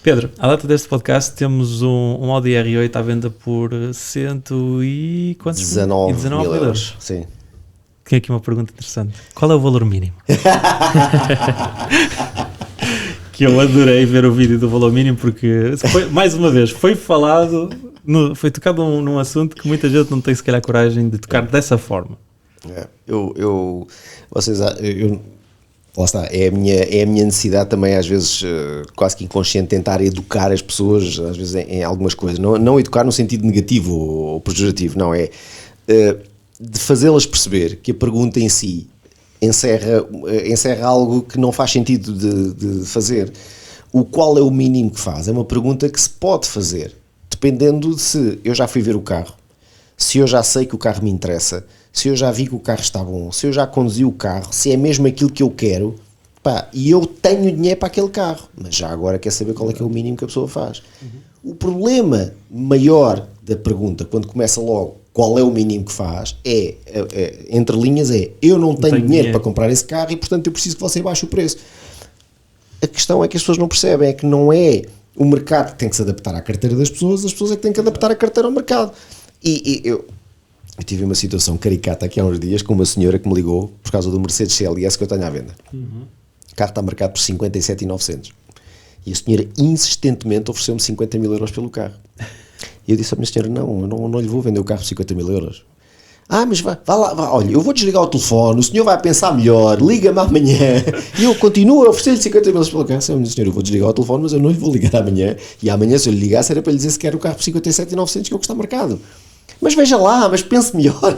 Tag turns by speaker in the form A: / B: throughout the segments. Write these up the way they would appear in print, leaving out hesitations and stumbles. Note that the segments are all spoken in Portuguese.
A: Pedro, à data deste podcast temos um Audi R8 à venda por
B: 19 mil euros. Sim.
A: Tenho aqui uma pergunta interessante. Qual é o valor mínimo? Que eu adorei ver o vídeo do valor mínimo porque, mais uma vez, foi falado, foi tocado num assunto que muita gente não tem se calhar coragem de tocar dessa forma.
B: Lá está, é a minha necessidade também, às vezes, quase que inconsciente, tentar educar as pessoas, às vezes em algumas coisas. Não educar no sentido negativo ou pejorativo, não, é de fazê-las perceber que a pergunta em si encerra algo que não faz sentido de fazer. O qual é o mínimo que faz? É uma pergunta que se pode fazer, dependendo de se eu já fui ver o carro, se eu já sei que o carro me interessa, se eu já vi que o carro está bom, se eu já conduzi o carro, se é mesmo aquilo que eu quero, e eu tenho dinheiro para aquele carro, mas já agora quer saber qual é que é o mínimo que a pessoa faz. O problema maior da pergunta, quando começa logo qual é o mínimo que faz, entre linhas eu não tenho dinheiro para comprar esse carro e portanto eu preciso que você baixe o preço. A questão é que as pessoas não percebem, é que não é o mercado que tem que se adaptar à carteira das pessoas, as pessoas é que têm que adaptar a carteira ao mercado. Eu tive uma situação caricata aqui há uns dias com uma senhora que me ligou por causa do Mercedes CLS que eu tenho à venda. O carro está marcado por 57.900 e a senhora insistentemente ofereceu-me 50 mil euros pelo carro. E eu disse à minha senhora, não lhe vou vender o carro por 50 mil euros. Mas vá lá, olha, eu vou desligar o telefone, o senhor vai pensar melhor, liga-me amanhã. E eu continuo a oferecer-lhe 50 mil euros pelo carro. Minha senhora, eu vou desligar o telefone, mas eu não lhe vou ligar amanhã. E amanhã, se eu lhe ligasse, era para lhe dizer se quer o carro por 57.900, que é o que está marcado. Mas veja lá, mas pense melhor.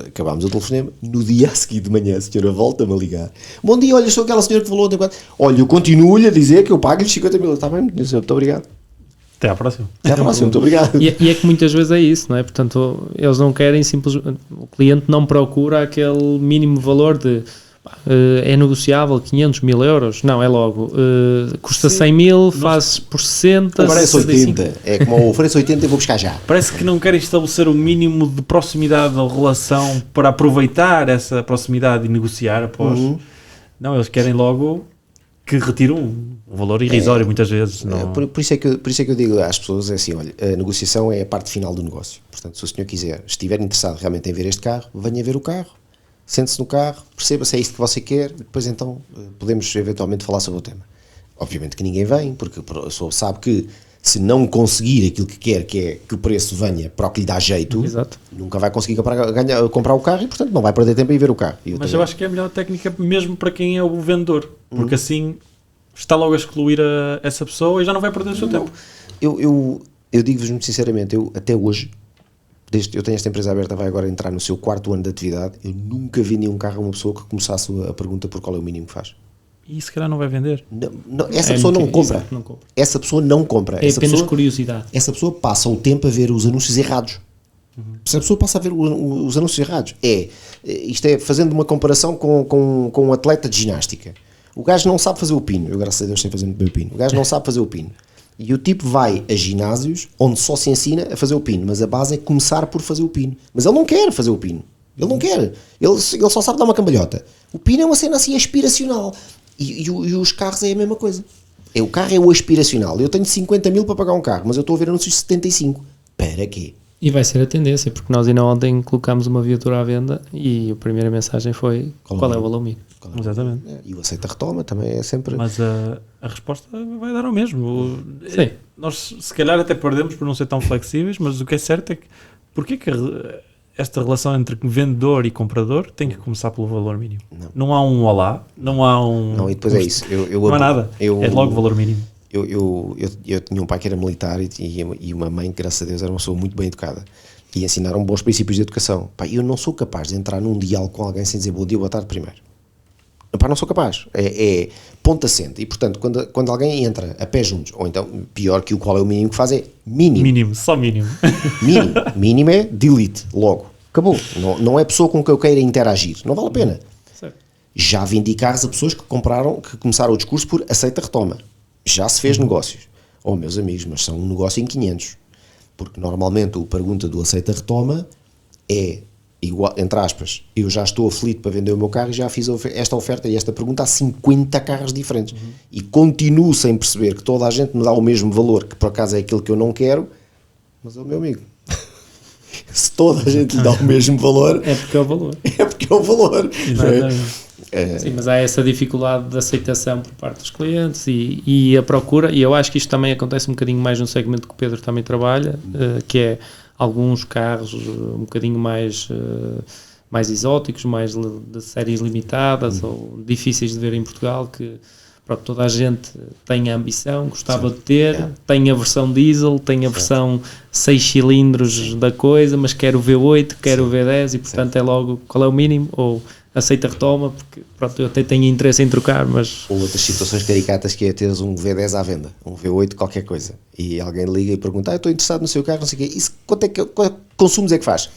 B: Acabámos o telefonema. No dia a seguir de manhã, a senhora volta-me a ligar. Bom dia, olha, sou aquela senhora que falou ontem. Olha, eu continuo-lhe a dizer que eu pago-lhe 50 mil. Está bem, muito obrigado.
A: Até à próxima.
B: Muito obrigado.
C: E é que muitas vezes é isso, não é? Portanto, eles não querem simplesmente, o cliente não procura aquele mínimo valor de é negociável 500 mil euros, não, é logo custa 100 mil, fazes por 60,
B: oferece 80, é como oferece 80 e vou buscar já.
A: Parece que não querem estabelecer o mínimo de proximidade ou relação para aproveitar essa proximidade e negociar após. Não, eles querem logo que retiram um valor irrisório muitas vezes. Não.
B: Por isso é que eu digo às pessoas, assim, olha, a negociação é a parte final do negócio. Portanto, se o senhor estiver interessado realmente em ver este carro, venha ver o carro, sente-se no carro, perceba se é isto que você quer, depois então podemos eventualmente falar sobre o tema. Obviamente que ninguém vem, porque a pessoa sabe que se não conseguir aquilo que quer, que é que o preço venha para o que lhe dá jeito, nunca vai conseguir comprar o carro e portanto não vai perder tempo em ver o carro.
A: Mas eu acho que é a melhor técnica mesmo para quem é o vendedor, porque assim está logo a excluir essa pessoa e já não vai perder o seu tempo.
B: Eu digo-vos muito sinceramente, eu até hoje, desde eu tenho esta empresa aberta, vai agora entrar no seu 4º ano de atividade, eu nunca vendi um carro a uma pessoa que começasse a pergunta por qual é o mínimo que faz.
A: E se calhar não vai vender.
B: Essa pessoa não compra. Essa pessoa não compra.
C: É apenas curiosidade.
B: Essa pessoa passa o tempo a ver os anúncios errados. Se a pessoa passa a ver os anúncios errados, isto é fazendo uma comparação com um atleta de ginástica. O gajo não sabe fazer o pino. Eu, graças a Deus, sei fazer muito bem o pino. O gajo não sabe fazer o pino. E o tipo vai a ginásios onde só se ensina a fazer o pino, mas a base é começar por fazer o pino. Mas ele não quer fazer o pino. Ele não quer. Ele só sabe dar uma cambalhota. O pino é uma cena assim aspiracional. E os carros é a mesma coisa. O carro é o aspiracional. Eu tenho 50 mil para pagar um carro, mas eu estou a ver anúncios de 75. Para quê?
C: E vai ser a tendência, porque nós ainda ontem colocámos uma viatura à venda e a primeira mensagem foi qual é o valor mínimo.
A: Exatamente.
B: E o aceita retoma também é sempre...
A: Mas a resposta vai dar ao mesmo.
C: Sim.
A: Nós se calhar até perdemos por não ser tão flexíveis, mas o que é certo é que porque que esta relação entre vendedor e comprador tem que começar pelo valor mínimo. Não há um olá, não há um...
B: Não, e depois é isso.
A: Não há nada. É logo o valor mínimo.
B: Eu tinha um pai que era militar e uma mãe que, graças a Deus, era uma pessoa muito bem educada e ensinaram bons princípios de educação. Eu não sou capaz de entrar num diálogo com alguém sem dizer bom dia, boa tarde primeiro. Não sou capaz. É ponto assente. E, portanto, quando alguém entra a pé juntos, ou então, pior que o qual é o mínimo que faz, é mínimo.
A: Mínimo, só mínimo.
B: Mínimo é delete, logo. Acabou. Não é pessoa com quem eu queira interagir. Não vale a pena.
C: Certo.
B: Já vendi carros a pessoas que começaram o discurso por aceita retoma. Já se fez negócios. Meus amigos, mas são um negócio em 500. Porque normalmente a pergunta do aceita retoma é igual, entre aspas, eu já estou aflito para vender o meu carro e já fiz esta oferta e esta pergunta a 50 carros diferentes e continuo sem perceber que toda a gente me dá o mesmo valor, que por acaso é aquilo que eu não quero, mas é o meu amigo. Se toda a gente lhe dá o mesmo valor,
C: É porque é o valor.
B: é porque é o valor.
C: Sim, mas há essa dificuldade de aceitação por parte dos clientes e a procura, e eu acho que isto também acontece um bocadinho mais no segmento que o Pedro também trabalha, que é alguns carros um bocadinho mais exóticos, mais de séries limitadas ou difíceis de ver em Portugal, que pronto, toda a gente tem a ambição, gostava de ter, tem a versão diesel, tem a versão 6 cilindros da coisa, mas quer o V8, quer o V10 e portanto é logo qual é o mínimo, ou aceita retoma, porque pronto, eu até tenho interesse em trocar, mas...
B: Ou outras situações caricatas que é teres um V10 à venda, um V8 qualquer coisa, e alguém liga e pergunta, eu estou interessado no seu carro, não sei o quê, isso, quanto consumos é que faz?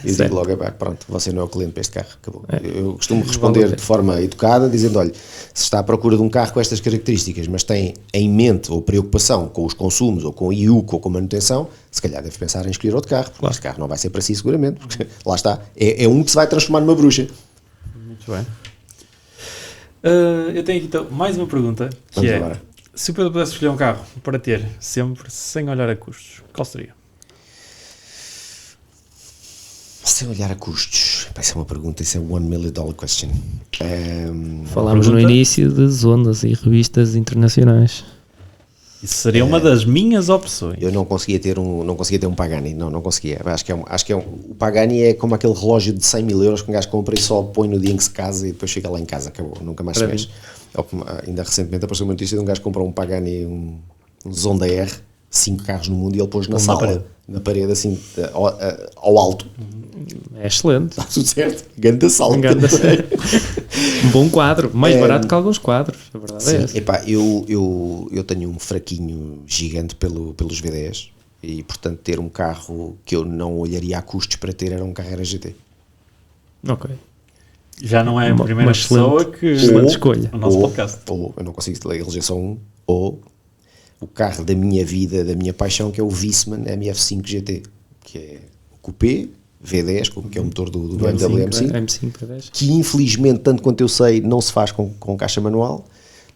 B: E eu digo logo, pronto, você não é o cliente para este carro, acabou. Eu costumo responder de forma educada, dizendo, olha, se está à procura de um carro com estas características, mas tem em mente ou preocupação com os consumos, ou com o IUC, ou com a manutenção, se calhar deve pensar em escolher outro carro, porque este carro não vai ser para si seguramente, porque lá está, é um que se vai transformar numa bruxa.
A: Muito bem. Eu tenho aqui então mais uma pergunta, que
B: Vamos
A: é,
B: agora.
A: se o Pedro pudesse escolher um carro para ter sempre, sem olhar a custos, qual seria?
B: Sem olhar a custos, isso é uma pergunta, isso é $1 million question.
C: Falámos no início de ondas e revistas internacionais.
A: Isso seria uma das minhas opções.
B: Eu não conseguia ter um Pagani, não conseguia. Acho que o Pagani é como aquele relógio de 100 mil euros que um gajo compra e só põe no dia em que se casa e depois chega lá em casa, acabou, nunca mais se mexe. Ainda recentemente apareceu uma notícia de um gajo que comprou um Pagani, um Zonda R, 5 carros no mundo, e ele pôs na sala, na parede assim, ao alto.
C: É excelente.
B: Está tudo certo, ganda sala.
C: Um bom quadro, mais barato que alguns quadros, a verdade é essa.
B: Epá, eu tenho um fraquinho gigante pelos V10 e portanto ter um carro que eu não olharia a custos para ter era um Carrera GT.
C: Ok.
A: Já não é a primeira pessoa que...
C: Excelente escolha.
A: O nosso podcast.
B: Ou, eu não consigo eleger só um, ou o carro da minha vida, da minha paixão, que é o Wiesmann MF5 GT, que é o coupé, V10, que é o motor do BMW M5, que infelizmente, tanto quanto eu sei, não se faz com caixa manual,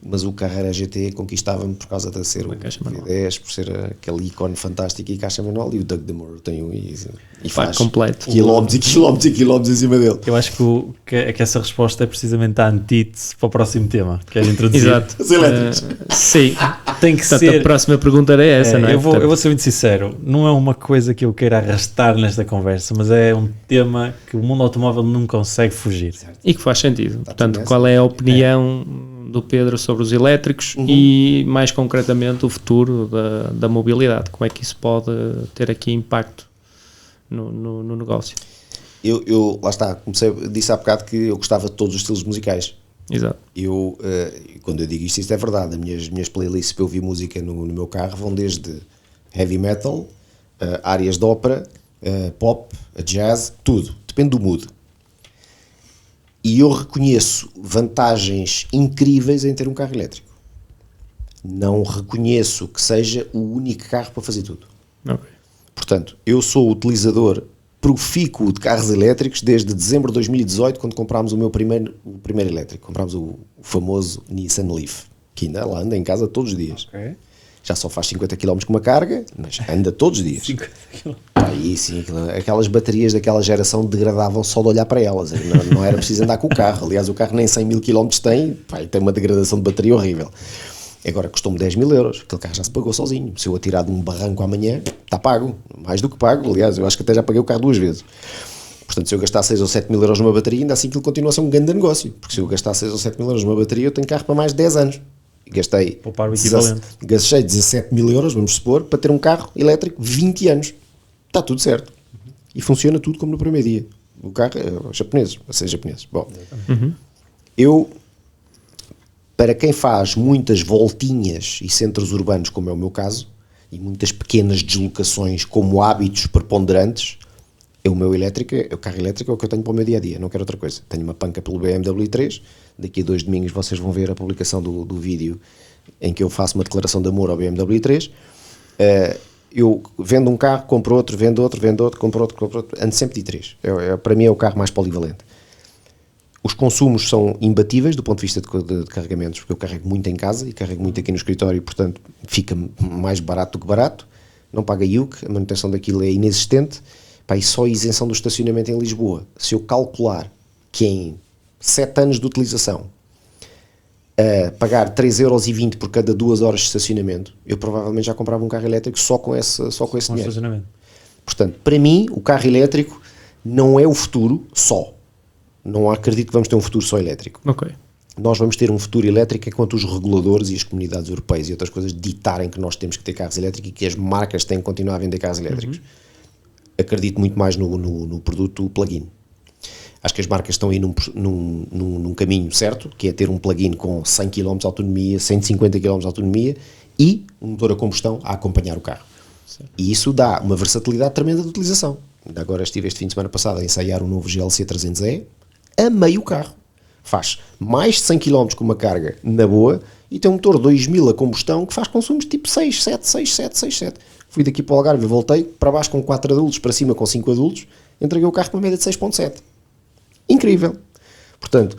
B: mas o Carrera GT conquistava-me por causa de ser o V10, por ser aquele ícone fantástico e caixa manual, e o Doug Demore tem um e faz
C: completo.
B: quilómetros e quilómetros e quilómetros em cima dele.
A: Eu acho que essa resposta é precisamente a antítese para o próximo tema, que é introduzir.
C: Exato.
B: Os elétricos.
C: Sim.
A: Tem que ser...
C: A próxima pergunta era essa, não é?
A: Eu vou ser muito sincero, não é uma coisa que eu queira arrastar nesta conversa, mas é um tema que o mundo automóvel não consegue fugir.
C: E que faz sentido. Portanto, qual é a opinião do Pedro sobre os elétricos e, mais concretamente, o futuro da mobilidade? Como é que isso pode ter aqui impacto no negócio?
B: Eu lá está, disse há bocado que eu gostava de todos os estilos musicais.
C: Exato.
B: Quando eu digo isto é verdade. As minhas playlists para ouvir música no meu carro vão desde heavy metal, áreas de ópera, pop, jazz, tudo. Depende do mood. E eu reconheço vantagens incríveis em ter um carro elétrico. Não reconheço que seja o único carro para fazer tudo.
C: Okay.
B: Portanto, eu sou utilizador profícuo de carros elétricos desde dezembro de 2018, quando comprámos o primeiro elétrico. Comprámos o famoso Nissan Leaf, que ainda lá anda em casa todos os dias.
A: Okay.
B: Já só faz 50 km com uma carga, mas anda todos os dias.
A: 50 km.
B: Aí sim, aquelas baterias daquela geração degradavam só de olhar para elas. Não era preciso andar com o carro. Aliás, o carro nem 100 mil km tem, tem uma degradação de bateria horrível. Agora custou-me 10 mil euros, aquele carro já se pagou sozinho. Se eu atirar de um barranco amanhã, está pago, mais do que pago. Aliás, eu acho que até já paguei o carro 2 vezes. Portanto, se eu gastar 6 ou 7 mil euros numa bateria, ainda assim aquilo continua a ser um grande negócio. Porque se eu gastar 6 ou 7 mil euros numa bateria, eu tenho carro para mais de 10 anos. Gastei 17 mil euros, vamos supor, para ter um carro elétrico 20 anos. Está tudo certo. E funciona tudo como no primeiro dia. O carro é japonês, a ser japoneses. Bom, para quem faz muitas voltinhas e centros urbanos, como é o meu caso, e muitas pequenas deslocações como hábitos preponderantes, o carro elétrico é o que eu tenho para o meu dia-a-dia, não quero outra coisa. Tenho uma panca pelo BMW 3, daqui a 2 domingos vocês vão ver a publicação do vídeo em que eu faço uma declaração de amor ao BMW 3. eu vendo um carro, compro outro, vendo outro, compro outro, ando sempre de 3. Para mim é o carro mais polivalente. Os consumos são imbatíveis do ponto de vista de carregamentos, porque eu carrego muito em casa e carrego muito aqui no escritório, portanto fica mais barato do que barato, não paga IUC, a manutenção daquilo é inexistente, pá, e só a isenção do estacionamento em Lisboa. Se eu calcular que em 7 anos de utilização pagar 3,20€ por cada 2 horas de estacionamento, eu provavelmente já comprava um carro elétrico só com esse dinheiro. Portanto, para mim, o carro elétrico não é o futuro só. Não acredito que vamos ter um futuro só elétrico.
C: Ok.
B: Nós vamos ter um futuro elétrico enquanto os reguladores e as comunidades europeias e outras coisas ditarem que nós temos que ter carros elétricos e que as marcas têm que continuar a vender carros elétricos. Acredito muito mais no produto plug-in. Acho que as marcas estão aí num caminho certo, que é ter um plug-in com 100 km de autonomia, 150 km de autonomia e um motor a combustão a acompanhar o carro. Certo. E isso dá uma versatilidade tremenda de utilização. Ainda agora estive este fim de semana passado a ensaiar o novo GLC 300E, amei o carro. Faz mais de 100 km com uma carga na boa e tem um motor 2000 a combustão que faz consumos tipo 6, 7, 6, 7, 6, 7. Fui daqui para o Algarve, voltei para baixo com 4 adultos, para cima com 5 adultos, entreguei o carro com uma média de 6.7. Incrível. Portanto,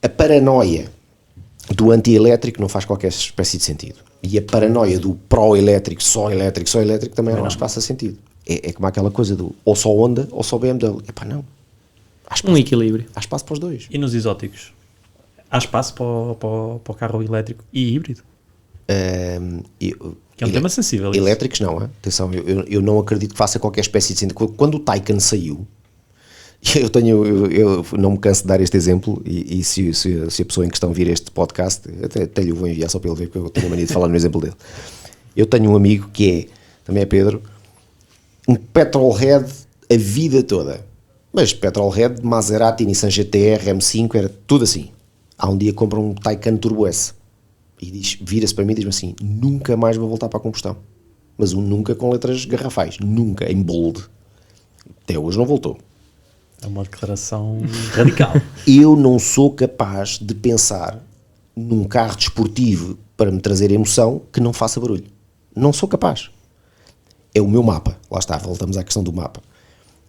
B: a paranoia do anti-elétrico não faz qualquer espécie de sentido. E a paranoia do pró-elétrico, só elétrico também não acho que faça sentido. É como aquela coisa do ou só Honda ou só BMW. Epá, não.
C: Um equilíbrio.
B: Há espaço para os dois.
A: E nos exóticos? Há espaço para o carro elétrico e híbrido? Que é um tema sensível.
B: Elétricos não, atenção, eu não acredito que faça qualquer espécie de sentido. Quando o Taycan saiu, eu não me canso de dar este exemplo, e se a pessoa em questão vir este podcast, até lhe vou enviar só para ele ver, porque eu tenho a mania de falar no exemplo dele. Eu tenho um amigo que também é Pedro, um petrolhead a vida toda. Mas petrolhead, Maserati, Nissan GT-R, M5, era tudo assim. Há um dia compra um Taycan Turbo S e vira-se para mim e diz-me assim: nunca mais vou voltar para a combustão. Mas um nunca com letras garrafais, nunca, em bold. Até hoje não voltou.
A: É uma declaração radical.
B: Eu não sou capaz de pensar num carro desportivo para me trazer emoção que não faça barulho. Não sou capaz. É o meu mapa. Lá está, voltamos à questão do mapa.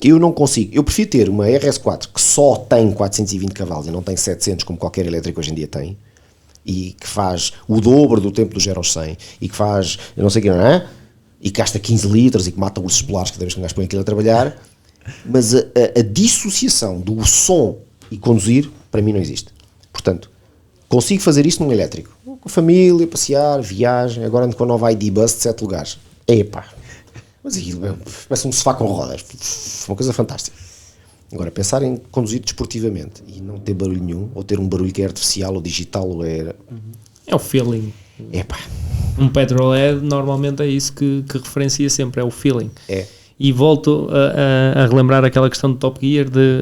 B: Eu não consigo. Eu prefiro ter uma RS4 que só tem 420 cavalos e não tem 700 como qualquer elétrico hoje em dia tem, e que faz o dobro do tempo do 0 aos 100 e que faz, eu não sei o que, não é? E que gasta 15 litros e que mata ursos polares cada vez que um gajo põe aquilo a trabalhar. Mas a dissociação do som e conduzir, para mim, não existe. Portanto, consigo fazer isto num elétrico. Com a família, passear, viagem. Agora ando com a nova ID Bus de 7 lugares. Epá, mas aquilo parece um sofá com rodas. Uma coisa fantástica. Agora, pensar em conduzir desportivamente e não ter barulho nenhum, ou ter um barulho que é artificial ou digital, ou é
C: o feeling.
B: Epá.
C: Um petrolhead normalmente é isso que referencia sempre, é o feeling.
B: É.
C: E volto a relembrar aquela questão do Top Gear de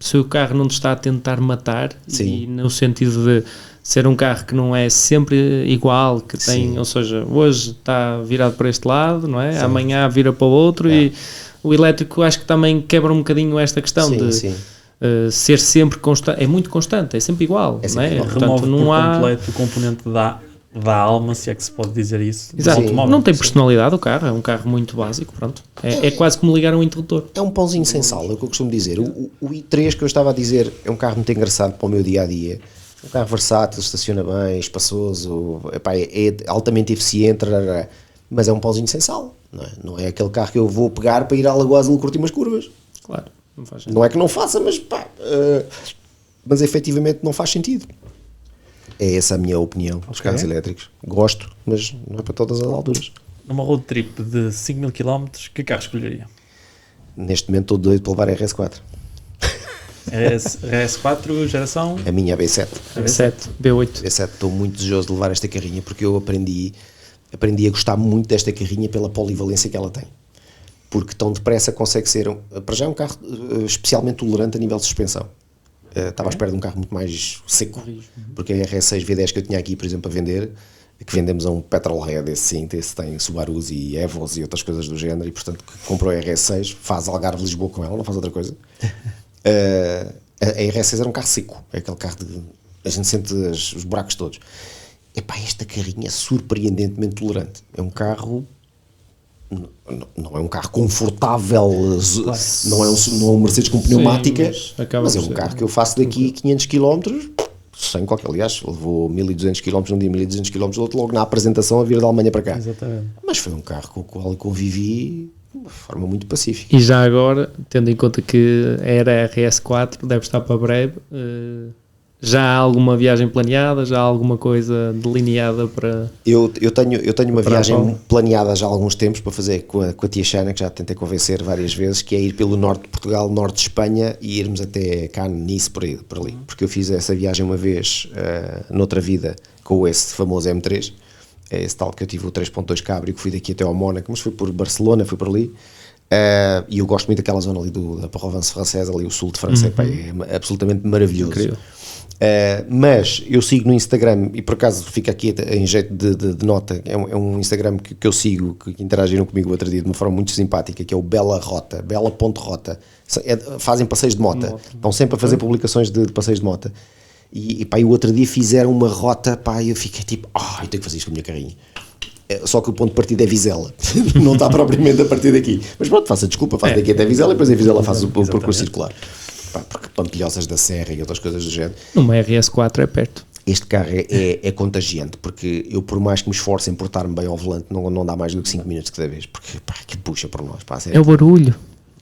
C: se o carro não te está a tentar matar.
B: Sim.
C: E no sentido de ser um carro que não é sempre igual, que tem,
B: Sim.
C: ou seja, hoje está virado para este lado, não é?
B: Sim.
C: Amanhã vira para o outro. E o elétrico acho que também quebra um bocadinho esta questão ser sempre constante, é muito constante, é sempre igual,
B: É sempre
C: não é?
B: igual.
C: Portanto,
A: Remove
C: não
A: por
C: há
A: completo o componente da alma, se é que se pode dizer isso.
C: Exato.
A: Automóvel.
C: Não tem personalidade o carro, é um carro muito básico, pronto. É quase como ligar um interruptor.
B: É um pãozinho sem sal, é o que eu costumo dizer. O i3 que eu estava a dizer é um carro muito engraçado para o meu dia-a-dia. Um carro versátil, estaciona bem, espaçoso, epá, é altamente eficiente, mas é um pãozinho sem sal. Não é aquele carro que eu vou pegar para ir à Lagoa Azul curtir umas curvas.
C: Claro, não faz sentido.
B: Não é que não faça, mas mas efetivamente não faz sentido. É essa a minha opinião dos carros elétricos. Gosto, mas não é para todas as alturas.
A: Numa road trip de 5.000 km, que carro escolheria?
B: Neste momento estou doido para levar a RS4.
A: RS4, geração?
B: A minha B7.
C: B7, B8.
B: B7, estou muito desejoso de levar esta carrinha porque eu aprendi a gostar muito desta carrinha pela polivalência que ela tem. Porque tão depressa consegue ser, para já é um carro especialmente tolerante a nível de suspensão. Estava à espera de um carro muito mais seco, porque a RS6 V10 que eu tinha aqui, por exemplo, a vender, que vendemos a um petrolhead, esse tem Subarus e Evos e outras coisas do género, e portanto comprou a RS6, faz Algarve Lisboa com ela, não faz outra coisa. A RS6 era um carro seco, é aquele carro de a gente sente os buracos todos. epá, esta carrinha é surpreendentemente tolerante. É um carro, não é um carro confortável, não é um Mercedes com pneumática, mas é um carro que eu faço daqui 500 km sem qualquer, aliás, levou 1200 km num dia, 1200 km no outro, logo na apresentação a vir da Alemanha para cá.
A: Exatamente.
B: Mas foi um carro com o qual eu convivi de uma forma muito pacífica.
C: E já agora, tendo em conta que era RS4, deve estar para breve, já há alguma viagem planeada? Já há alguma coisa delineada para...
B: Eu tenho uma viagem planeada já há alguns tempos para fazer com a tia Xana, que já tentei convencer várias vezes, que é ir pelo norte de Portugal, norte de Espanha e irmos até Cannes, Nice, por ali. Porque eu fiz essa viagem uma vez, noutra vida, com esse famoso M3, esse tal que eu tive o 3.2 Cabrio, que fui daqui até ao Mónaco, mas fui por Barcelona, fui por ali. E eu gosto muito daquela zona ali da Provence francesa, ali o sul de França, é absolutamente maravilhoso. Incrível. Mas eu sigo no Instagram, e por acaso fica aqui em jeito de nota, é um Instagram que eu sigo, que interagiram comigo outro dia de uma forma muito simpática, que é o Bela Rota, Bela.rota. Fazem passeios de moto, estão sempre a fazer publicações de passeios de moto. E o outro dia fizeram uma rota, pá, e eu fiquei tipo, eu tenho que fazer isto com a minha carrinha. Só que o ponto de partida é Vizela, não está propriamente a partir daqui. Mas pronto, faça desculpa, faz daqui até Vizela e depois em Vizela faz o percurso circular. Porque Pampilhosas da Serra e outras coisas do género.
C: Uma RS4 é perto.
B: Este carro é contagiante, porque eu, por mais que me esforce em portar-me bem ao volante, não dá mais do que 5 minutos de cada vez, porque que puxa por nós. Pá,
C: é o barulho.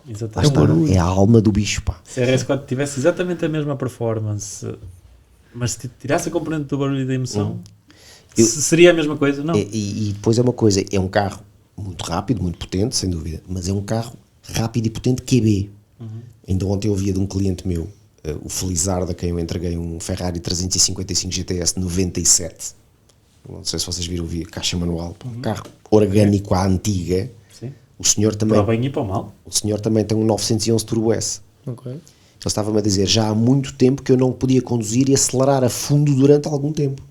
A: Exatamente.
B: É a alma do bicho. Pá.
A: Se a RS4 tivesse exatamente a mesma performance, mas se tirasse a componente do barulho e da emoção, seria a mesma coisa? Não.
B: E depois é uma coisa, é um carro muito rápido, muito potente, sem dúvida, mas é um carro rápido e potente QB. Ainda ontem eu ouvia de um cliente meu, o Felizardo, a quem eu entreguei um Ferrari 355 GTS 97. Não sei se vocês viram, caixa manual, um carro orgânico à antiga.
A: Sim.
B: O senhor também,
A: para o bem e para o mal.
B: O senhor também tem um 911 Turbo S.
C: Okay.
B: Ele estava-me a dizer, já há muito tempo que eu não podia conduzir e acelerar a fundo durante algum tempo.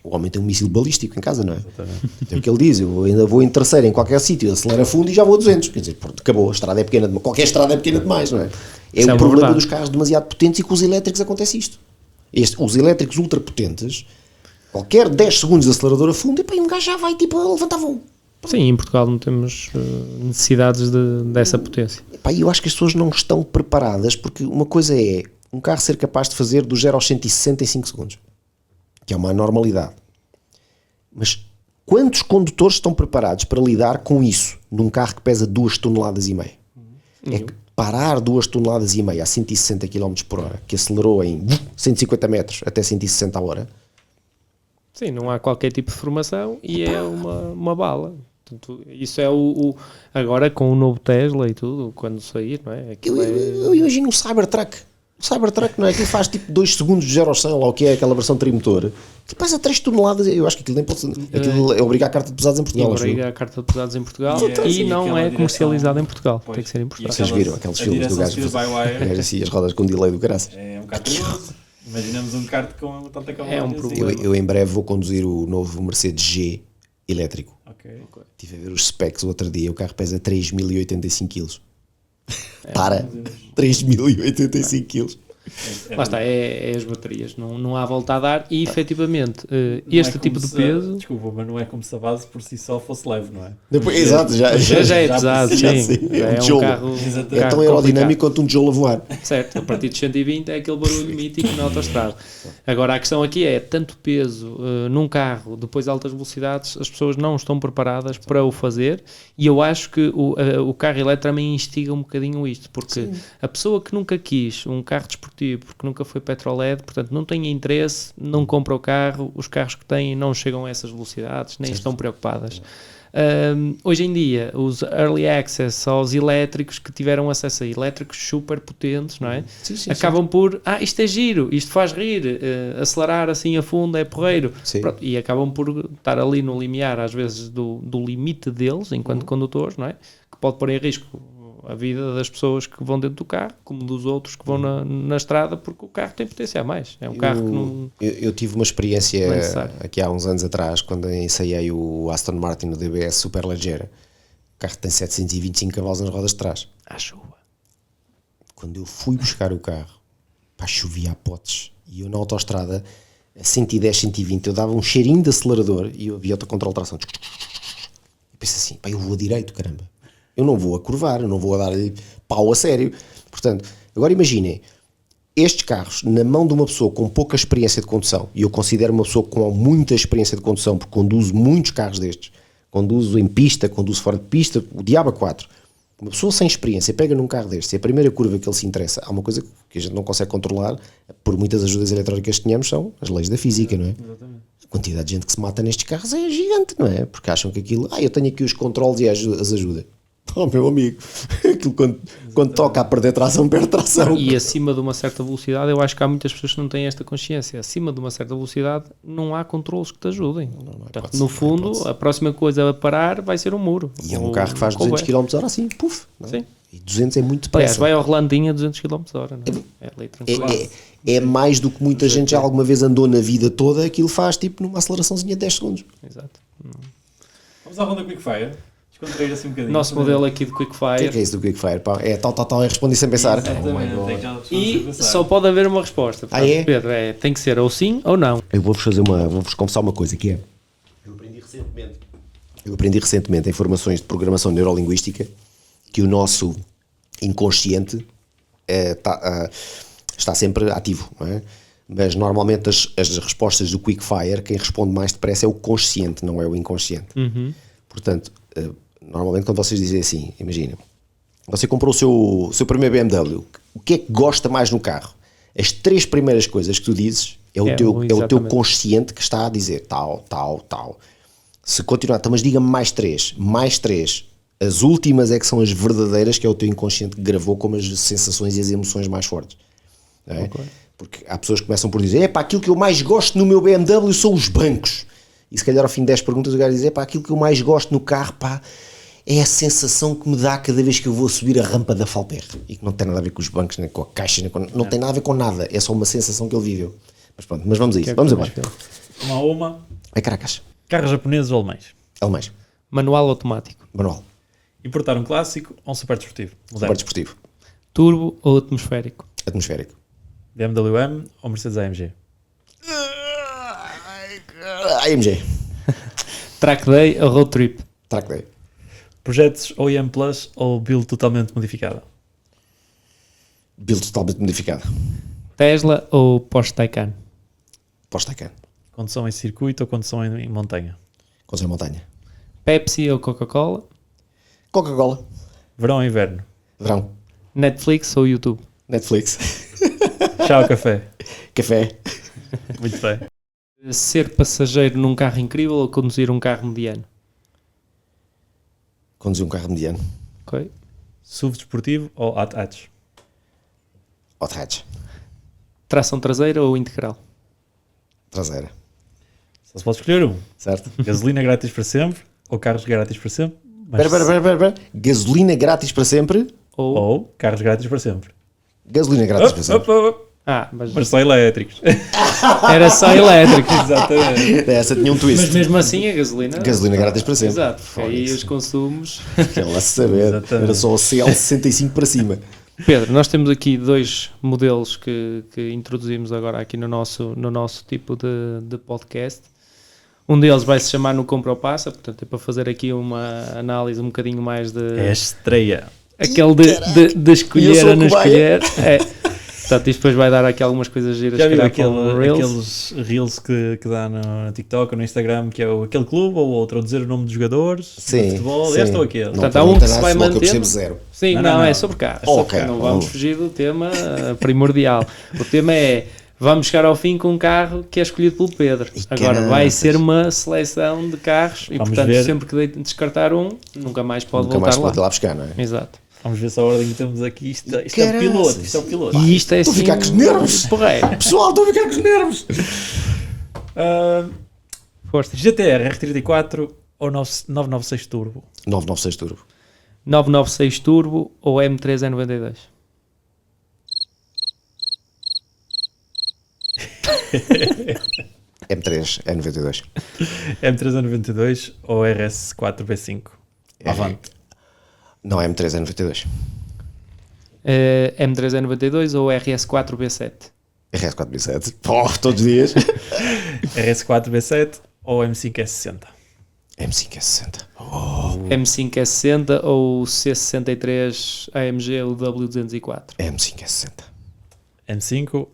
B: O homem tem um míssil balístico em casa, não é? Exatamente. É o que ele diz, eu ainda vou em terceiro em qualquer sítio, acelero a fundo e já vou a 200. Quer dizer, pronto, acabou, a estrada é pequena demais. Qualquer estrada é pequena demais, não é? É o problema dos carros demasiado potentes, e com os elétricos acontece isto. Os elétricos ultrapotentes, qualquer 10 segundos de acelerador a fundo, e um gajo já vai tipo a levantar voo.
C: Sim, em Portugal não temos necessidades dessa potência.
B: Eu acho que as pessoas não estão preparadas, porque uma coisa é um carro ser capaz de fazer do 0 aos 160 em 5 segundos. Que é uma normalidade. Mas quantos condutores estão preparados para lidar com isso num carro que pesa 2,5 toneladas? É que parar 2,5 toneladas a 160 km por hora, que acelerou em 150 metros até 160 a hora.
C: Sim, não há qualquer tipo de formação e é uma bala. Portanto, isso é agora com o novo Tesla e tudo, quando sair, não é?
B: Eu imagino um Cybertruck. O Cybertruck, não é? Aquilo faz tipo 2 segundos de 0 ao 100, lá o que é aquela versão trimotor, que pesa 3 toneladas. Eu acho que aquilo nem pode ser. Aquilo é obrigar a carta de pesados em Portugal.
C: Obriga a carta de pesados em Portugal e não é comercializado em Portugal. Tem que ser importado.
B: Vocês viram aqueles filmes do gajo assim, as rodas com delay do caraças?
A: É um kart perigoso. Imaginamos um kart com tanta calma.
C: É um problema.
B: Eu em breve vou conduzir o novo Mercedes G elétrico. Estive a ver os specs o outro dia. O carro pesa 3.085 kg. Para! 3.085 kg.
C: Lá está, é as baterias, não há volta a dar e efetivamente este tipo de peso.
A: Desculpa, mas não é como se a base por si só fosse leve, não é?
B: Exato, já
C: é pesado, sim. É um carro.
B: É tão aerodinâmico quanto um tijolo a voar.
C: Certo, a partir de 120 é aquele barulho mítico na autoestrada. Agora a questão aqui é tanto peso num carro, depois de altas velocidades, as pessoas não estão preparadas para o fazer e eu acho que o carro elétrico também instiga um bocadinho isto, porque a pessoa que nunca quis um carro desportivo, porque nunca foi petroled, portanto não tem interesse, não compra o carro, os carros que têm não chegam a essas velocidades, nem estão preocupadas. Hoje em dia, os early access aos elétricos que tiveram acesso a elétricos super potentes, não é? Acabam por, isto é giro, isto faz rir, acelerar assim a fundo é porreiro. Pronto, e acabam por estar ali no limiar, às vezes, do limite deles, enquanto condutores, não é? Que pode pôr em risco a vida das pessoas que vão dentro do carro, como dos outros que vão na estrada, porque o carro tem potência a mais. É um carro que não...
B: Eu tive uma experiência aqui há uns anos atrás, quando ensaiei o Aston Martin no DBS Superleggera. O carro tem 725 cavalos nas rodas de trás.
C: À chuva.
B: Quando eu fui buscar o carro, chovia a potes. E eu na autoestrada, a 110, 120, eu dava um cheirinho de acelerador e eu havia autocontrole de tração. E pensei assim, pá, eu vou a direito, caramba. Eu não vou a curvar, eu não vou a dar-lhe pau a sério. Portanto, agora imaginem, estes carros, na mão de uma pessoa com pouca experiência de condução, e eu considero uma pessoa com muita experiência de condução, porque conduzo muitos carros destes, conduzo em pista, conduzo fora de pista, o diabo a 4. Uma pessoa sem experiência pega num carro destes, e a primeira curva que ele se interessa, há uma coisa que a gente não consegue controlar, por muitas ajudas eletrónicas que tenhamos, são as leis da física, não é?
A: Exatamente.
B: A quantidade de gente que se mata nestes carros é gigante, não é? Porque acham que aquilo, eu tenho aqui os controles e as ajuda. Oh, meu amigo, aquilo quando toca a perder tração, perde tração.
C: E acima de uma certa velocidade, eu acho que há muitas pessoas que não têm esta consciência. Acima de uma certa velocidade, não há controles que te ajudem. Portanto, no fundo, a próxima coisa a parar vai ser um muro.
B: E é um carro que faz 200 km/h assim, puf. Não é?
C: Sim.
B: E 200 é muito
C: Aliás,
B: depressa.
C: vai ao relandinho a 200 km/h. É lei tranquila.
B: É mais do que muita gente já alguma vez andou na vida toda, aquilo faz tipo numa aceleraçãozinha de 10 segundos.
C: Exato.
A: Vamos à ronda Quickfire. Descontrair assim um bocadinho.
C: Nosso modelo aqui de
B: O
C: Quickfire.
B: que é isso do Quickfire? Pá? É tal, é responder sem pensar.
A: Exatamente. Aquela pessoa
C: E
A: sem pensar.
C: só pode haver uma resposta. Portanto,
B: É?
C: Pedro, tem que ser ou sim ou não.
B: Eu vou-vos confessar uma coisa que é. Eu aprendi recentemente em formações de programação neurolinguística que o nosso inconsciente está sempre ativo, não é? Mas normalmente as respostas do Quickfire, quem responde mais depressa é o consciente, não é o inconsciente. Portanto, normalmente quando vocês dizem assim, imagina, você comprou o seu primeiro BMW, o que é que gosta mais no carro? As 3 primeiras coisas que tu dizes é o teu
C: exatamente.
B: consciente que está a dizer tal. Se continuar, então, mas diga-me mais 3. As últimas é que são as verdadeiras, que é o teu inconsciente que gravou como as sensações e as emoções mais fortes. Não é?
C: Ok.
B: Porque há pessoas que começam por dizer, pá, aquilo que eu mais gosto no meu BMW são os bancos. E se calhar ao fim de 10 perguntas o gajo diz, pá, aquilo que eu mais gosto no carro, pá, é a sensação que me dá cada vez que eu vou subir a rampa da Falper. E que não tem nada a ver com os bancos, nem com a caixa, não tem nada a ver com nada. É só uma sensação que ele viveu. Mas pronto, mas vamos a isso. Vamos embora.
A: Uma a uma.
B: É Caracas.
A: Carros japoneses ou alemães?
B: Alemães.
C: Manual automático.
B: Manual.
A: Importar um clássico ou um super desportivo?
B: Super desportivo.
C: Turbo ou atmosférico?
B: Atmosférico.
A: BMW M ou Mercedes AMG?
B: AMG.
C: Track day ou road trip?
B: Track day.
A: Projetos OEM Plus ou build totalmente modificada?
B: Build totalmente modificado.
C: Tesla ou Porsche Taycan?
B: Porsche Taycan.
A: Condução em circuito ou condução em montanha?
B: Condução em montanha.
C: Pepsi ou Coca-Cola?
B: Coca-Cola.
A: Verão ou inverno?
B: Verão.
C: Netflix ou YouTube?
B: Netflix.
A: Chá ou café?
B: Café.
A: Muito bem.
C: Ser passageiro num carro incrível ou conduzir um carro mediano?
B: Conduzir um carro mediano.
C: Ok.
A: SUV desportivo ou hatch?
B: Hot hatch.
C: Tração traseira ou integral?
B: Traseira.
A: Só se pode escolher um.
B: Certo?
A: Gasolina grátis para sempre ou carros grátis para sempre? Mas-
B: Espera. Gasolina grátis para sempre.
A: Ou carros grátis para sempre.
B: Gasolina grátis para sempre.
C: Mas
A: Só elétricos.
C: era só elétrico.
A: Exatamente.
B: Essa tinha um twist.
C: Mas mesmo assim a gasolina...
B: Gasolina grátis para sempre.
C: Exato, porque aí os consumos...
B: Quer lá saber.
A: Exatamente.
B: Era só o CL65 para cima.
C: Pedro, nós temos aqui 2 modelos que introduzimos agora aqui no nosso tipo de podcast. Um deles vai se chamar No Compra ou Passa, portanto é para fazer aqui uma análise um bocadinho mais de...
A: É a estreia.
C: Aquele de escolher ou não escolher. Portanto, isto depois vai dar aqui algumas coisas giras.
A: Já viu
C: se calhar, para o
A: aqueles reels que dá no TikTok ou no Instagram, que é aquele clube ou outro, ou dizer o nome dos jogadores
B: Sim.
A: de futebol,
B: sim.
A: este ou aquele.
B: Não,
C: Portanto, há um
B: não
C: que
B: tem
C: se
B: nada
C: vai
B: de futebol, que eu
C: mantendo.
B: percebo zero.
C: Sim,
A: Não,
C: é sobre cá.
B: Ok,
C: Não vamos fugir do tema primordial. O tema é, vamos chegar ao fim com um carro que é escolhido pelo Pedro.
B: E
C: Agora, vai
B: caraças.
C: ser uma seleção de carros e,
A: Vamos
C: portanto,
A: ver.
C: sempre que descartar um, nunca mais pode
B: Nunca mais
C: voltar
B: pode ir
C: lá.
B: lá buscar, não é?
C: Exato.
A: Vamos ver se a ordem que temos aqui. Isto é o
B: Caraças.
A: piloto. Isto é o piloto.
C: E isto é
B: Estou a
C: assim...
B: ficar com os nervos.
C: Porreiro.
B: Pessoal, estou a ficar com os nervos.
C: Força.
A: GTR R34 ou 996 Turbo?
B: 996 Turbo.
C: 996 Turbo ou M3E92?
B: M3, N92.
A: M392 ou RS4 B5? Avante.
B: Não, M3, N92.
C: M3E92 ou RS4 B7?
B: RS4 B7, todos os dias.
A: RS4 B7 ou M5 S60?
B: M5 S60.
C: M5 S60 ou C63 AMG o W204?
B: M5 S60.
A: M5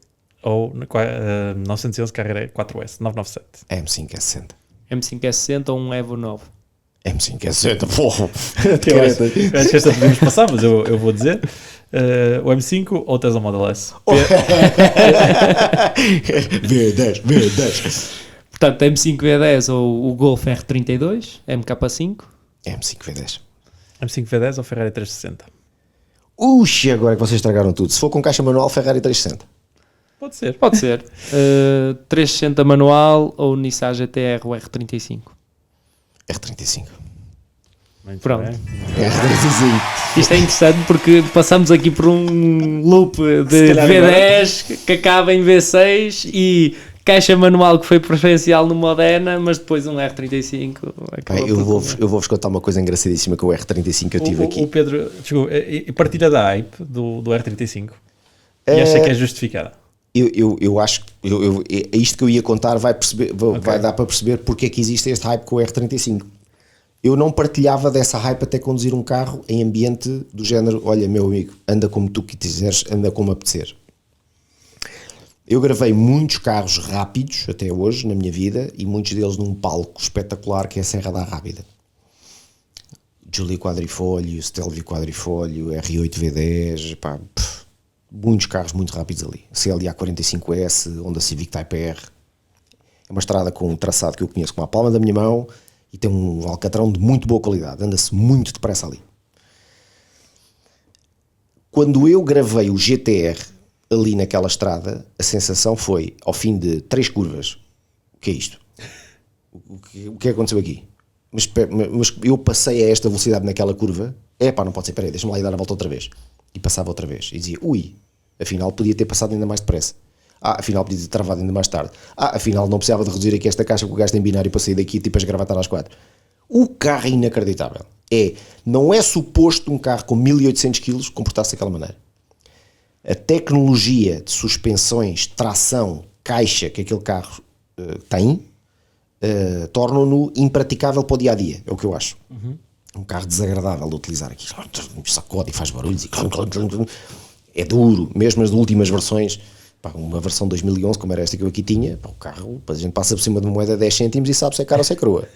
A: ou 911 Carrera 4S 997?
B: M5 S60.
C: M5 S60 ou um Evo 9?
B: M5 S60, porra.
A: Eu acho que esta podemos passar, mas eu vou dizer. O M5 ou o Tesla Model S?
B: V10.
C: Portanto, M5 V10 ou o Golf R32, MK5?
B: M5 V10.
A: M5 V10 ou Ferrari 360?
B: Uxi, agora que vocês estragaram tudo. Se for com caixa manual, Ferrari 360.
A: Pode ser.
C: Pode ser. 360 manual ou Nissan GT-R R35?
B: R35.
A: Muito
C: Pronto.
A: bem.
B: R35.
C: Isto é interessante porque passamos aqui por um loop de
A: Se calhar
C: V10 que acaba em V6 e caixa manual que foi preferencial no Modena, mas depois um R35.
B: Bem, eu vou-vos contar uma coisa engraçadíssima que o R35 eu tive aqui.
A: O Pedro, desculpa, e partilha da hype do R35 e acha que é justificada?
B: Eu acho que é isto que eu ia contar vai dar para perceber porque é que existe este hype com o R35. Eu não partilhava dessa hype até conduzir um carro em ambiente do género, olha meu amigo, anda como tu quiseres, anda como apetecer. Eu gravei muitos carros rápidos até hoje na minha vida e muitos deles num palco espetacular que é a Serra da Rábida. Giulia Quadrifoglio, Stelvio Quadrifoglio, R8 V10, muitos carros muito rápidos ali. CLA 45S, Honda Civic Type R. É uma estrada com um traçado que eu conheço com a palma da minha mão e tem um alcatrão de muito boa qualidade. Anda-se muito depressa ali. Quando eu gravei o GTR ali naquela estrada, a sensação foi, ao fim de 3 curvas, o que é isto? O que aconteceu aqui? Mas eu passei a esta velocidade naquela curva, não pode ser, peraí, deixa-me lá ir dar a volta outra vez. E passava outra vez. E dizia, afinal podia ter passado ainda mais depressa. Afinal podia ter travado ainda mais tarde. Afinal não precisava de reduzir aqui esta caixa com o gasto em binário para sair daqui tipo a esgravatar às 4. O carro é inacreditável. Não é suposto um carro com 1800 kg comportar-se daquela maneira. A tecnologia de suspensões, tração, caixa que aquele carro tem, torna-no impraticável para o dia-a-dia, é o que eu acho. Um carro desagradável de utilizar aqui, sacode e faz barulhos e é duro, mesmo as últimas versões, uma versão 2011 como era esta que eu aqui tinha, o carro, a gente passa por cima de uma moeda de 10 cêntimos e sabe se é cara ou se é crua.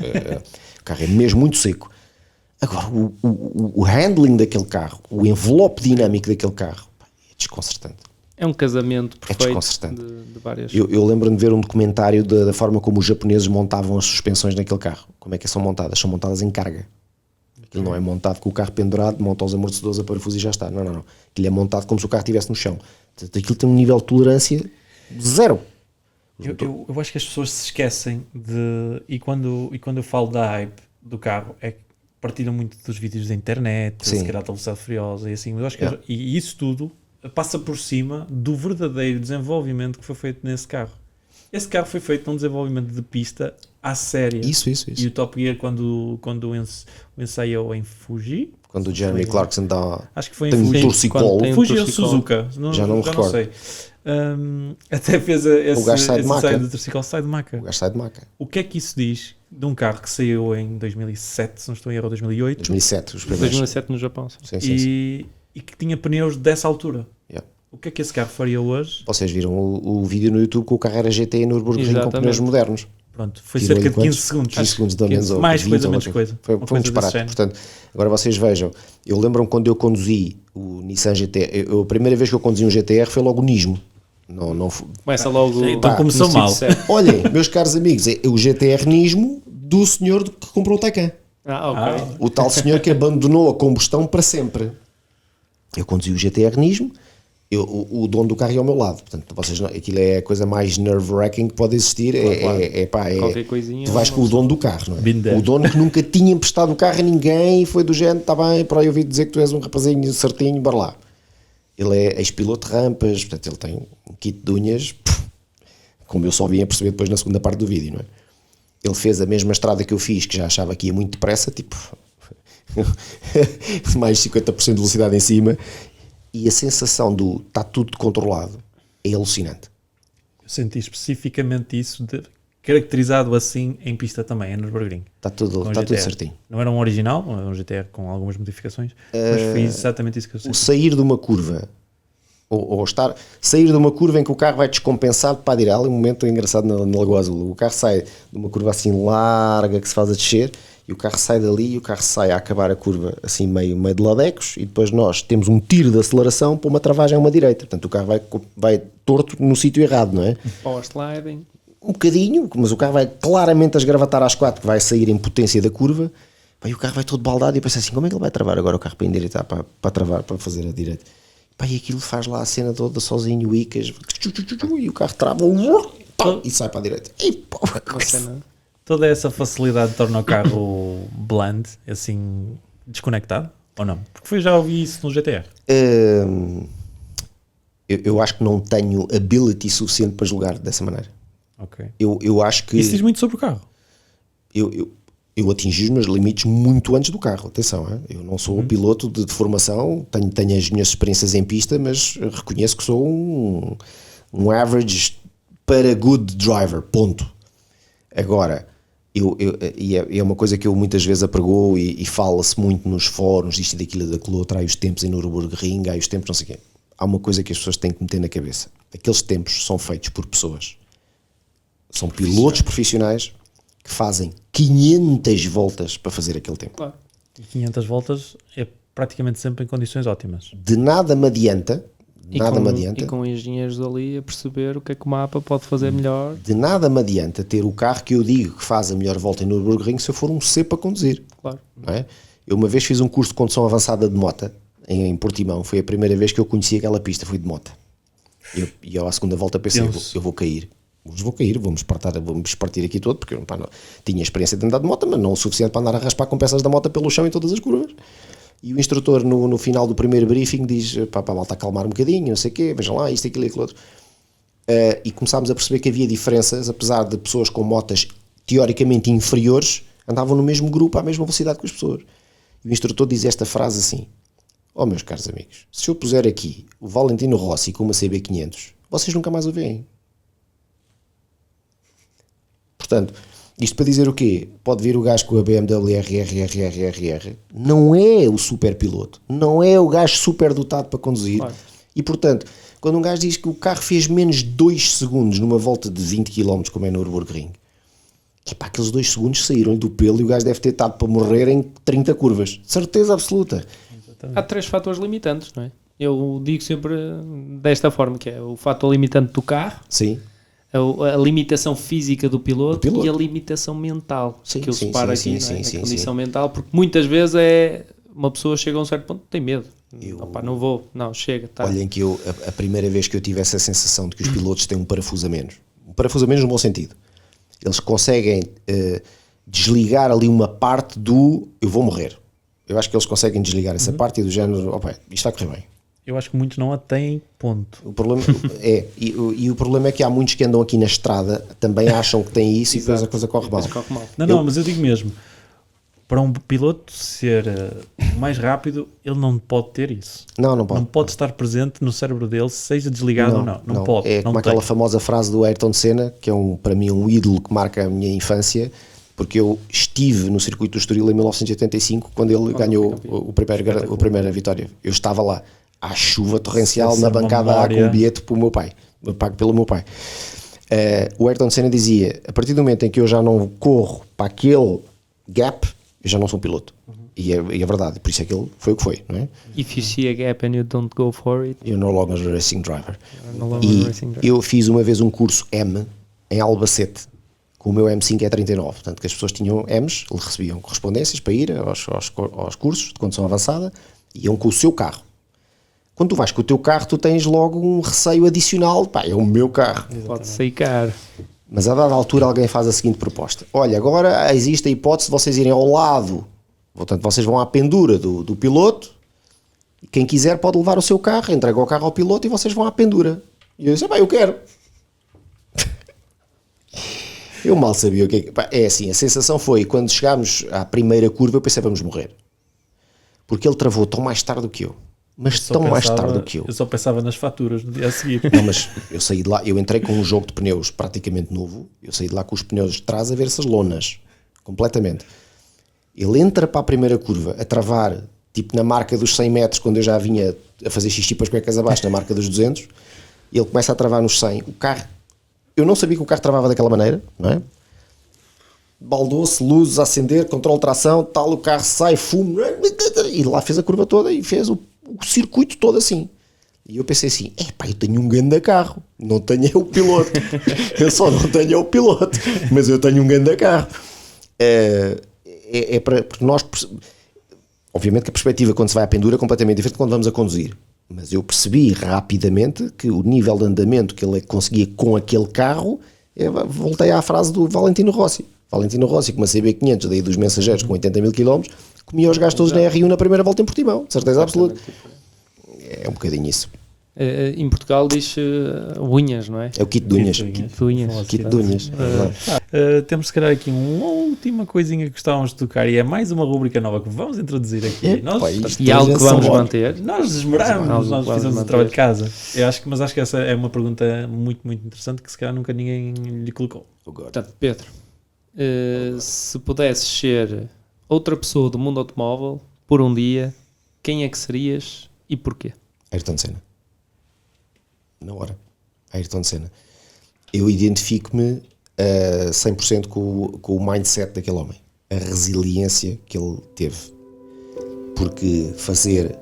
B: O carro é mesmo muito seco. Agora, o handling daquele carro, o envelope dinâmico daquele carro, é desconcertante.
C: É um casamento perfeito
B: desconcertante.
C: de várias...
B: Eu lembro-me de ver um documentário da forma como os japoneses montavam as suspensões naquele carro. Como é que são montadas? São montadas em carga. Aquilo não é montado com o carro pendurado, monta os amortecedores a parafuso e já está. Não. Aquilo é montado como se o carro estivesse no chão. Portanto, aquilo tem um nível de tolerância zero.
A: Eu acho que as pessoas se esquecem de... E quando eu falo da hype do carro, é que partilham muito dos vídeos da internet, se calhar da velocidade furiosa e assim. Mas eu acho que e isso tudo passa por cima do verdadeiro desenvolvimento que foi feito nesse carro. Esse carro foi feito num desenvolvimento de pista à séria.
B: Isso.
A: E o Top Gear, quando o ensaiou em Fuji...
B: Quando o Jeremy Clarkson dá...
A: Acho que foi em
B: tem
A: Fuji.
B: Um torcicolo.
A: Fuji ou Suzuka.
B: Já não me recordo.
A: Não sei. Até fez esse
B: ensaio
A: do torcicolo, sai de maca.
B: O gajo sai de maca.
A: O que é que isso diz de um carro que saiu em 2007, se não estou em erro, 2008?
B: 2007, os primeiros.
C: 2007 no Japão.
B: Sim.
A: E que tinha pneus dessa altura.
B: Yeah.
A: O que é que esse carro faria hoje?
B: Vocês viram o vídeo no YouTube com o Carrera GT em Nürburgring com pneus modernos.
A: Pronto, foi cerca de 15 segundos.
B: 15 segundos da menos.
A: Mais coisa, menos coisa.
B: Foi um disparate. Portanto, agora vocês vejam, eu lembro-me quando eu conduzi o Nissan GT, a primeira vez que eu conduzi um GTR foi logo o Nismo. Não
C: começa logo.
A: Então começou mal.
B: Olhem, meus caros amigos, é o GTR Nismo do senhor que comprou o Taycan.
C: Ok.
B: O tal senhor que abandonou a combustão para sempre. Eu conduzi o GTR Nismo, o dono do carro é ao meu lado. Portanto, vocês aquilo é a coisa mais nerve-wracking que pode existir.
C: Qualquer coisinha.
B: Tu vais com o dono do carro, não é?
A: O
B: dono que nunca tinha emprestado o carro a ninguém e foi do género, está bem, para eu ouvir dizer que tu és um rapazinho certinho, bora lá. Ele é ex-piloto de rampas, portanto ele tem um kit de unhas, como eu só vim a perceber depois na segunda parte do vídeo, não é? Ele fez a mesma estrada que eu fiz, que já achava que ia muito depressa, tipo mais 50% de velocidade em cima, e a sensação do está tudo controlado é alucinante.
A: Eu senti especificamente isso, caracterizado assim em pista também, é no Nürburgring.
B: Está tudo certinho.
A: Não era um original, era um GTR com algumas modificações, mas foi exatamente isso que eu senti.
B: O sair de uma curva, sair de uma curva em que o carro vai descompensado para a direita, há um momento engraçado na Lagoa Azul, o carro sai de uma curva assim larga que se faz a descer, e o carro sai dali e o carro sai a acabar a curva assim meio de ladecos, e depois nós temos um tiro de aceleração para uma travagem a uma direita, portanto o carro vai torto no sítio errado, não é?
C: Power sliding.
B: Um bocadinho, mas o carro vai claramente a esgravatar às 4, que vai sair em potência da curva, e o carro vai todo baldado, e eu penso assim, como é que ele vai travar agora o carro para endireitar, para travar, para fazer a direita? E aquilo faz lá a cena toda sozinho, o Icas, e o carro trava e sai para a direita.
A: Toda essa facilidade torna o carro bland, assim, desconectado, ou não? Porque já ouvi isso no GTR.
B: Eu acho que não tenho ability suficiente para julgar dessa maneira.
A: Ok.
B: Eu acho que...
A: Isso diz muito sobre o carro.
B: Eu atingi os meus limites muito antes do carro, atenção, eu não sou piloto de formação, tenho as minhas experiências em pista, mas reconheço que sou um average para good driver, ponto. Agora, é uma coisa que eu muitas vezes apregou e fala-se muito nos fóruns, isto e daquilo, daquilo outro, há os tempos em Nürburgring, há os tempos não sei o quê. Há uma coisa que as pessoas têm que meter na cabeça, aqueles tempos são feitos por pessoas, são pilotos profissionais que fazem 500 voltas para fazer aquele tempo.
C: Claro.
A: E 500 voltas é praticamente sempre em condições ótimas.
B: De nada me adianta,
C: E com engenheiros ali a perceber o que é que o mapa pode fazer melhor.
B: de nada me adianta ter o carro que eu digo que faz a melhor volta em Nürburgring se eu for um C para conduzir.
C: Claro.
B: Não é? Eu uma vez fiz um curso de condução avançada de moto em Portimão, foi a primeira vez que eu conheci aquela pista, fui de moto. E eu à segunda volta pensei, eu vou cair. Vamos partir aqui todo, porque eu não, tinha experiência de andar de moto, mas não o suficiente para andar a raspar com peças da moto pelo chão em todas as curvas. E o instrutor no final do primeiro briefing diz, para a malta acalmar um bocadinho, não sei o quê, vejam lá, isto, aquilo e aquilo outro. E começámos a perceber que havia diferenças, apesar de pessoas com motas teoricamente inferiores, andavam no mesmo grupo à mesma velocidade que as pessoas. E o instrutor diz esta frase assim, meus caros amigos, se eu puser aqui o Valentino Rossi com uma CB500, vocês nunca mais o veem. Portanto, isto para dizer o quê? Pode vir o gajo com a BMW RR, não é o super piloto, não é o gajo super dotado para conduzir. Claro. E portanto, quando um gajo diz que o carro fez menos de 2 segundos numa volta de 20 km como é no Nürburgring, aqueles 2 segundos saíram-lhe do pelo e o gajo deve ter estado para morrer em 30 curvas. Certeza absoluta.
A: Exatamente.
C: Há 3 fatores limitantes, não é? Eu digo sempre desta forma, que é o fator limitante do carro.
B: Sim.
C: A limitação física do piloto e a limitação mental,
B: sim,
C: que eu separo aqui,
B: a
C: condição mental, porque muitas vezes uma pessoa chega a um certo ponto, tem medo, não vou, chega, tá.
B: Olhem que a primeira vez que eu tive essa sensação de que os pilotos têm um parafuso a menos no bom sentido, eles conseguem desligar ali uma parte do eu vou morrer, eu acho que eles conseguem desligar essa parte e do género, isto está a correr bem.
A: Eu acho que muitos não a têm, ponto.
B: O problema o problema é que há muitos que andam aqui na estrada, também acham que têm isso e depois a coisa corre mal.
A: Não, mas eu digo mesmo, para um piloto ser mais rápido, ele não pode ter isso.
B: Não pode.
A: Não pode estar presente no cérebro dele, seja desligado ou não. Não pode.
B: É como aquela famosa frase do Ayrton Senna, que é para mim um ídolo que marca a minha infância, porque eu estive no circuito do Estoril em 1985, quando ele ganhou a primeira vitória. Eu estava lá. À chuva torrencial na bancada A com um bilhete para o meu pai, pago pelo meu pai. O Ayrton Senna dizia, a partir do momento em que eu já não corro para aquele gap, eu já não sou um piloto. E é verdade, por isso é que ele foi o que foi, não é?
C: If you see a gap and you don't go for it,
B: you're no longer a racing driver. Eu fiz uma vez um curso M em Albacete, com o meu M5 E39, portanto que as pessoas tinham M's, eles recebiam correspondências para ir aos cursos de condução avançada, iam com o seu carro. Quando tu vais com o teu carro, tu tens logo um receio adicional. É o meu carro.
C: Pode sair caro.
B: Mas a dada altura alguém faz a seguinte proposta. Olha, agora existe a hipótese de vocês irem ao lado. Portanto, vocês vão à pendura do piloto. E quem quiser pode levar o seu carro, entrega o carro ao piloto e vocês vão à pendura. E eu disse, eu quero. Eu mal sabia o que é. É assim, a sensação foi, quando chegámos à primeira curva, eu pensei, vamos morrer. Porque ele travou tão mais tarde do que eu. mas
A: Só
B: tão mais
A: pensava-
B: tarde do que eu.
A: Eu só pensava nas faturas no dia a seguir.
B: Não, mas eu saí de lá, eu entrei com um jogo de pneus praticamente novo, eu saí de lá com os pneus de trás a ver essas lonas, completamente. Ele entra para a primeira curva, a travar, tipo na marca dos 100 metros, quando eu já vinha a fazer xixi para as cuecas abaixo, na marca dos 200, e ele começa a travar nos 100, o carro, eu não sabia que o carro travava daquela maneira, não é? Baldou-se, luzes a acender, controle de tração, tal, o carro sai, fumo, e lá fez a curva toda e fez o circuito todo assim. E eu pensei assim, epá, eu tenho um grande carro, não tenho é o piloto, eu só não tenho é o piloto, mas eu tenho um grande carro. Porque nós, obviamente que a perspectiva quando se vai à pendura é completamente diferente de quando vamos a conduzir, mas eu percebi rapidamente que o nível de andamento que ele conseguia com aquele carro, voltei à frase do Valentino Rossi, com uma CB500 daí dos mensageiros com 80 mil km, comia os gajos todos na R1 na primeira volta em Portimão, de certeza absoluta. É um bocadinho isso.
C: Em Portugal diz unhas, não é?
B: É o kit de unhas.
C: Kit de unhas.
B: Kit de unhas.
A: Temos se calhar aqui uma última coisinha que gostávamos de tocar e é mais uma rubrica nova que vamos introduzir aqui.
C: E algo que vamos manter.
A: Nós esmeramos, nós fizemos o trabalho de casa. Mas acho que essa é uma pergunta muito, muito interessante que se calhar nunca ninguém lhe colocou.
C: Portanto, Pedro, se pudesses ser outra pessoa do mundo automóvel por um dia, quem é que serias e porquê?
B: Ayrton Senna. Na hora. Ayrton Senna. Eu identifico-me 100% com o mindset daquele homem. A resiliência que ele teve. Porque fazer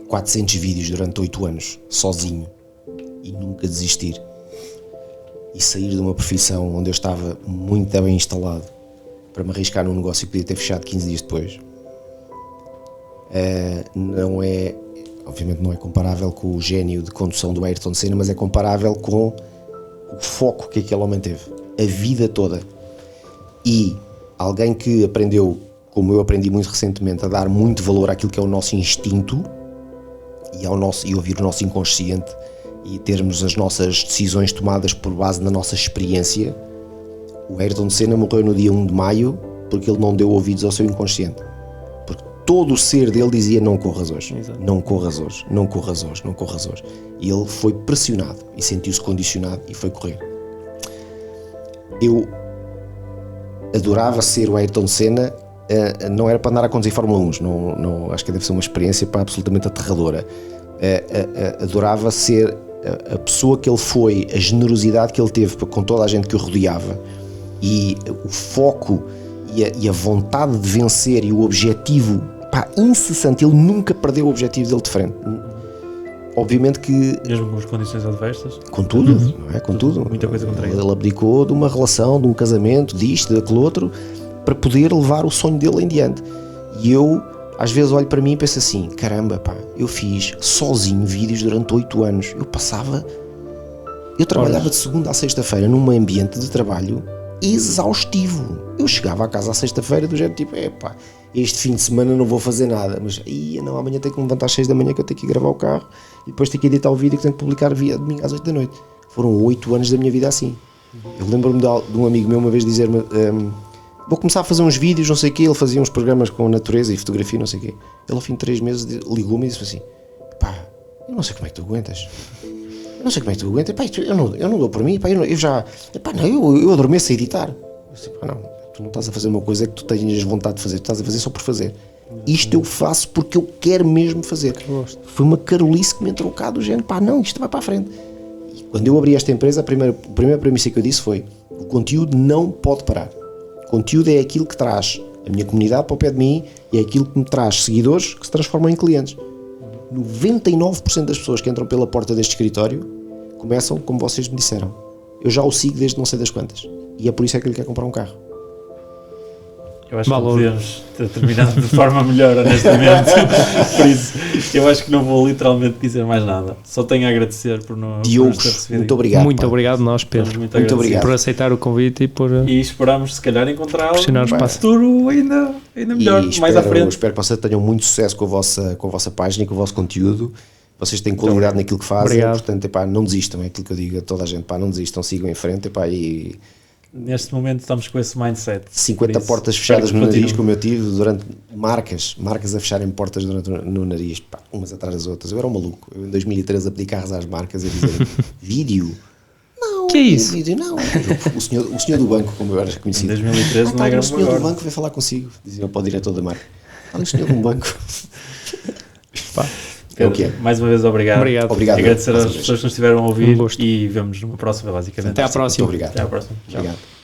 B: 400 vídeos durante 8 anos, sozinho, e nunca desistir, e sair de uma profissão onde eu estava muito bem instalado para me arriscar num negócio que podia ter fechado 15 dias depois, não é, obviamente não é comparável com o gênio de condução do Ayrton Senna, mas é comparável com o foco que aquele homem teve, a vida toda. E alguém que aprendeu, como eu aprendi muito recentemente, a dar muito valor àquilo que é o nosso instinto e ouvir o nosso inconsciente e termos as nossas decisões tomadas por base na nossa experiência. O Ayrton Senna morreu no dia 1 de maio porque ele não deu ouvidos ao seu inconsciente. Porque todo o ser dele dizia: não corras hoje,
C: Exato.
B: não corras hoje, não corras hoje, não corras hoje. E ele foi pressionado e sentiu-se condicionado e foi correr. Eu adorava ser o Ayrton Senna, não era para andar a conduzir Fórmula 1, não, acho que deve ser uma experiência absolutamente aterradora. Adorava ser a pessoa que ele foi, a generosidade que ele teve com toda a gente que o rodeava e o foco e a vontade de vencer e o objetivo incessante. Ele nunca perdeu o objetivo dele de frente. Obviamente que
A: Mesmo com as condições adversas.
B: com tudo, não é? Com tudo.
A: Muita coisa contra ele.
B: Ele abdicou de uma relação, de um casamento, disto, daquele outro, para poder levar o sonho dele em diante. E eu, às vezes, olho para mim e penso assim: caramba, eu fiz sozinho vídeos durante 8 anos. Eu trabalhava de segunda à sexta-feira num ambiente de trabalho exaustivo. Eu chegava à casa à sexta-feira do jeito tipo: este fim de semana não vou fazer nada, mas amanhã tenho que me levantar às 6 da manhã que eu tenho que ir gravar o carro e depois tenho que editar o vídeo que tenho que publicar via domingo às 8 da noite. Foram 8 anos da minha vida assim. Eu lembro-me de um amigo meu uma vez dizer-me: vou começar a fazer uns vídeos, não sei o quê. Ele fazia uns programas com natureza e fotografia, não sei o quê. Ele ao fim de 3 meses ligou-me e disse assim: eu não sei como é que tu aguentas. Eu não dou por mim, eu adormeço a editar. Eu disse: tu não estás a fazer uma coisa que tu tenhas vontade de fazer, tu estás a fazer só por fazer. Isto eu faço porque eu quero mesmo fazer. Foi uma carolice que me entrou cá do género: isto vai para a frente. E quando eu abri esta empresa, a primeira premissa que eu disse foi: o conteúdo não pode parar. O conteúdo é aquilo que traz a minha comunidade para o pé de mim e é aquilo que me traz seguidores que se transformam em clientes. 99% das pessoas que entram pela porta deste escritório começam como vocês me disseram: eu já o sigo desde não sei das quantas, e é por isso é que ele quer comprar um carro.
A: Eu acho que podemos ter terminado de forma melhor, honestamente. Por isso, eu acho que não vou literalmente dizer mais nada. Só tenho a agradecer por nos ter recebido.
B: Muito obrigado.
C: Muito obrigado nós, Pedro.
A: Muito
B: obrigado
C: por aceitar o convite e por...
A: E esperamos, se calhar, encontrá-lo
C: no
A: futuro ainda melhor, mais à frente.
B: Espero que vocês tenham muito sucesso com a vossa página e com o vosso conteúdo. Vocês têm qualidade naquilo que fazem.
C: Obrigado.
B: Portanto, não desistam, é aquilo que eu digo a toda a gente: não desistam, sigam em frente, e
A: neste momento estamos com esse mindset.
B: 50
A: Por
B: portas
A: isso,
B: fechadas
A: espero
B: no
A: que
B: nariz,
A: continue.
B: como eu tive durante marcas a fecharem portas no nariz, pá, umas atrás das outras. Eu era um maluco. Eu em 2013 a pedir carros às marcas e a dizer vídeo. Não,
C: Que é isso?
B: Vídeo, não. O senhor do banco, como eu era
A: Em
B: conhecido.
A: 2013 não é
B: O
A: grande
B: senhor do
A: agora.
B: banco veio falar consigo, dizia para o diretor da marca. Olha o senhor de um banco.
C: Pá,
B: É o que é.
A: Mais uma vez, obrigado.
C: Obrigado.
B: Obrigado.
A: Agradecer
B: Mais
A: às
B: uma vez.
A: pessoas que nos estiveram a ouvir
C: Um gosto.
A: e vemos numa próxima, basicamente.
C: Até à próxima.
B: Muito obrigado.
A: Até à próxima. Tchau.
B: Obrigado.